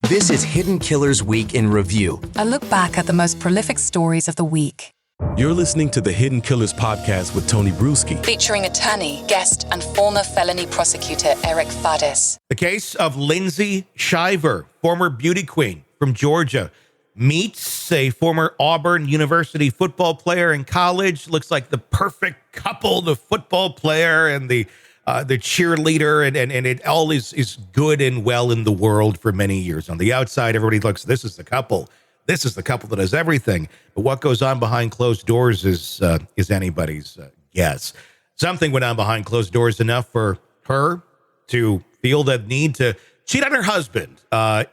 This is Hidden Killers Week in Review. A look back at the most prolific stories of the week. You're listening to the Hidden Killers podcast with Tony Brueski. Featuring attorney, guest, and former felony prosecutor Eric Faddis. The case of Lindsay Shiver, former beauty queen from Georgia, meets a former Auburn University football player in college. Looks like the perfect couple, the football player and the cheerleader, and it all is good and well in the world for many years. On the outside, everybody looks, this is the couple. This is the couple that does everything. But what goes on behind closed doors is anybody's guess. Something went on behind closed doors enough for her to feel the need to cheat on her husband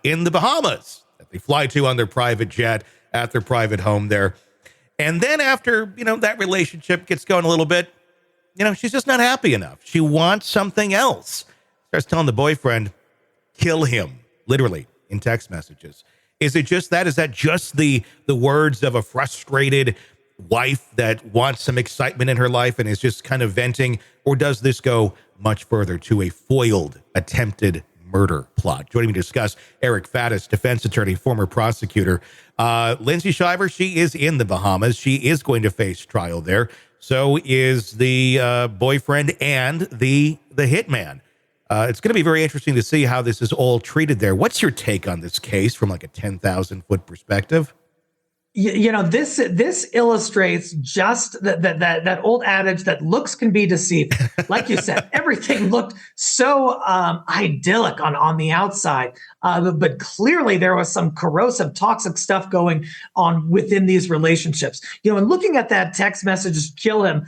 in the Bahamas that they fly to on their private jet at their private home there. And then after, that relationship gets going a little bit, she's just not happy enough. She wants something else. Starts telling the boyfriend, kill him, literally, in text messages. Is it just that? Is that just the words of a frustrated wife that wants some excitement in her life and is just kind of venting? Or does this go much further to a foiled, attempted murder plot? Joining me to discuss, Eric Faddis, defense attorney, former prosecutor. Lindsay Shiver, she is in the Bahamas. She is going to face trial there. So is the boyfriend and the hitman. It's going to be very interesting to see how this is all treated there. What's your take on this case from like a 10,000-foot perspective? This illustrates just that old adage that looks can be deceiving. Like you said, everything looked so idyllic on the outside, but clearly there was some corrosive, toxic stuff going on within these relationships. And looking at that text message, kill him.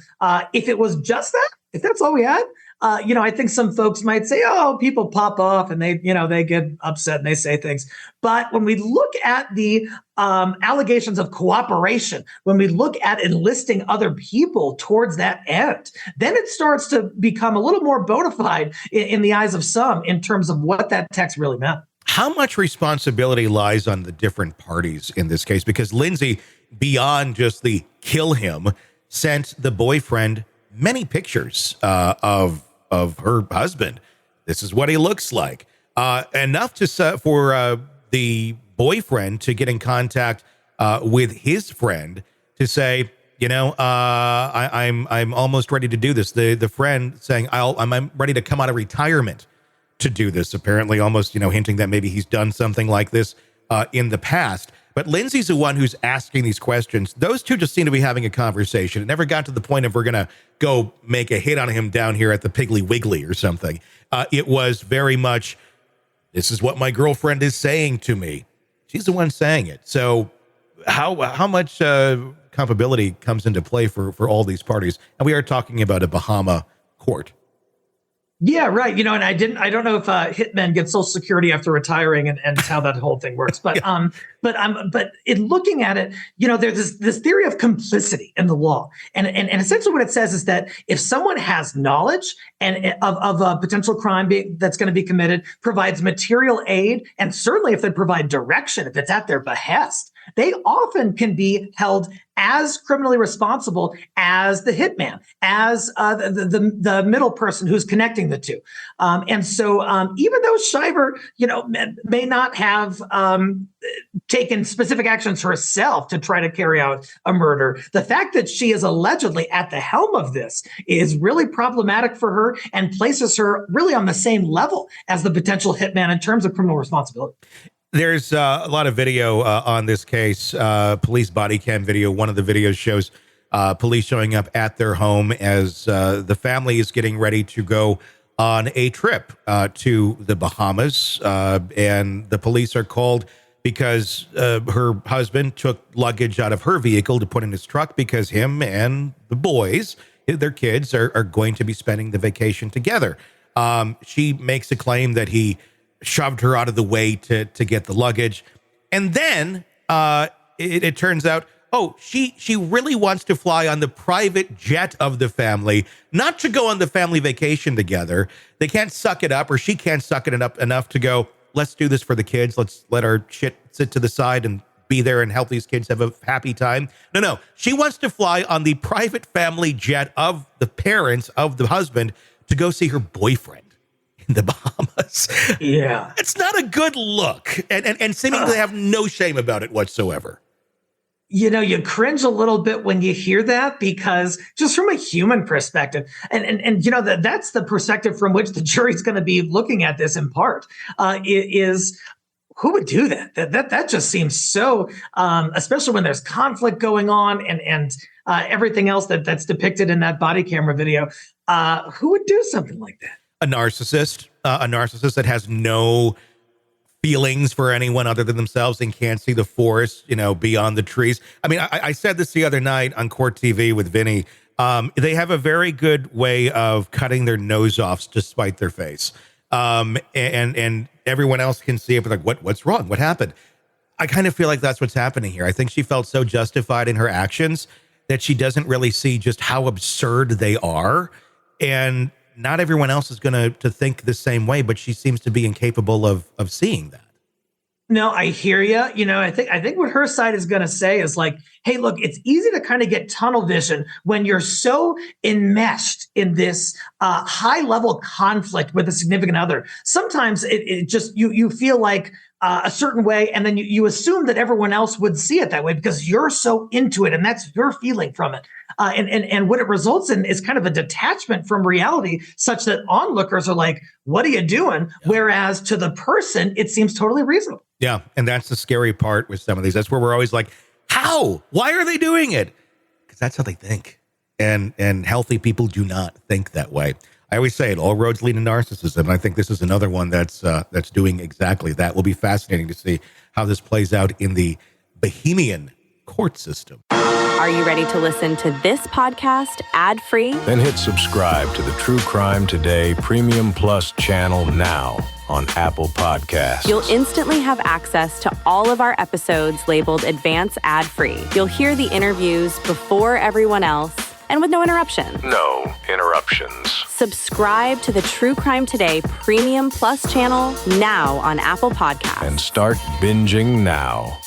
If it was just that, if that's all we had. I think some folks might say, oh, people pop off and they get upset and they say things. But when we look at the allegations of cooperation, when we look at enlisting other people towards that end, then it starts to become a little more bona fide in the eyes of some in terms of what that text really meant. How much responsibility lies on the different parties in this case? Because Lindsay, beyond just the kill him, sent the boyfriend many pictures of her husband. This is what he looks like. Enough for the boyfriend to get in contact with his friend to say, I'm almost ready to do this. The friend saying, I'm ready to come out of retirement to do this. Apparently, almost hinting that maybe he's done something like this in the past. But Lindsay's the one who's asking these questions. Those two just seem to be having a conversation. It never got to the point of we're going to go make a hit on him down here at the Piggly Wiggly or something. It was very much, this is what my girlfriend is saying to me. She's the one saying it. So how much culpability comes into play for all these parties? And we are talking about a Bahama court. Yeah, right. And I don't know if hitmen get Social Security after retiring and how that whole thing works. But but in looking at it, there's this theory of complicity in the law, and essentially what it says is that if someone has knowledge and of a potential crime that's going to be committed, provides material aid, and certainly if they provide direction, if it's at their behest, they often can be held as criminally responsible as the hitman, as the middle person who's connecting the two. And so even though Shiver, may not have taken specific actions herself to try to carry out a murder, the fact that she is allegedly at the helm of this is really problematic for her and places her really on the same level as the potential hitman in terms of criminal responsibility. There's a lot of video on this case, police body cam video. One of the videos shows police showing up at their home as the family is getting ready to go on a trip to the Bahamas. And the police are called because her husband took luggage out of her vehicle to put in his truck because him and the boys, their kids, are going to be spending the vacation together. She makes a claim that he shoved her out of the way to get the luggage. And then it turns out, she really wants to fly on the private jet of the family, not to go on the family vacation together. They can't suck it up, or she can't suck it up enough to go, let's do this for the kids. Let's let our shit sit to the side and be there and help these kids have a happy time. No. She wants to fly on the private family jet of the parents of the husband to go see her boyfriend in the Bahamas. Yeah. It's not a good look, and seemingly have no shame about it whatsoever. You cringe a little bit when you hear that, because just from a human perspective, and that's the perspective from which the jury's going to be looking at this in part, is who would do that? That just seems so, especially when there's conflict going on and everything else that's depicted in that body camera video. Who would do something like that? A narcissist that has no feelings for anyone other than themselves and can't see the forest, beyond the trees. I mean, I said this the other night on Court TV with Vinny. They have a very good way of cutting their nose off to spite their face. And everyone else can see it, but like, what's wrong? What happened? I kind of feel like that's what's happening here. I think she felt so justified in her actions that she doesn't really see just how absurd they are. And not everyone else is going to think the same way, but she seems to be incapable of seeing that. No, I hear you. I think what her side is going to say is like, hey, look, it's easy to kind of get tunnel vision when you're so enmeshed in this high level conflict with a significant other. Sometimes it just, you feel like a certain way, and then you assume that everyone else would see it that way because you're so into it and that's your feeling from it. And what it results in is kind of a detachment from reality, such that onlookers are like, what are you doing? Yeah. Whereas to the person, it seems totally reasonable. Yeah. And that's the scary part with some of these. That's where we're always like, how? Why are they doing it? Because that's how they think. And healthy people do not think that way. I always say it, all roads lead to narcissism. And I think this is another one that's doing exactly that. Will be fascinating to see how this plays out in the Bahamian court system. Are you ready to listen to this podcast ad-free? Then hit subscribe to the True Crime Today Premium Plus channel now on Apple Podcasts. You'll instantly have access to all of our episodes labeled Advance Ad-Free. You'll hear the interviews before everyone else and with no interruptions. No interruptions. Subscribe to the True Crime Today Premium Plus channel now on Apple Podcasts. And start binging now.